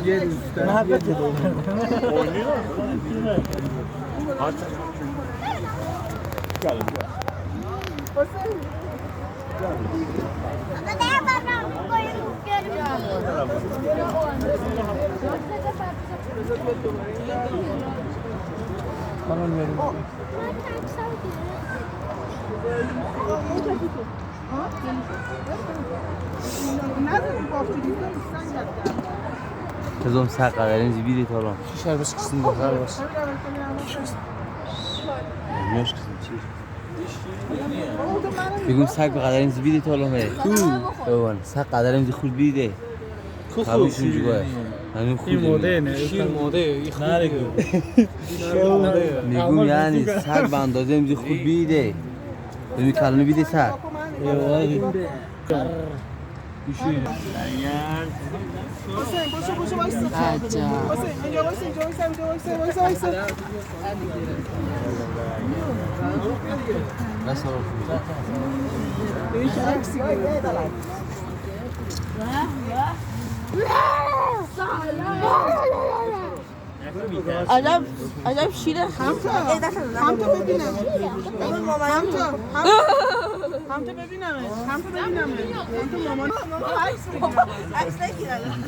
یه روز نه حقیقت Kızım sen kadarın zibidi tamam. Şişer başı kısım da var başı. Bilmiyoruz kızım çiğ. Bugün sen kadarın zibidi tamam he. Oğlan sen kadarın zibidi khud bide. Tabii şimdi koy. Hani khud. این موده نه شیر موده ای خوب نه دیگه میگم یعنی سگ به اندازه امزی خود بیده ببین کلونی بیده سگ عجب شیره هم تو ببینم هم تو ببینم هم تو مامان عکس بگیرم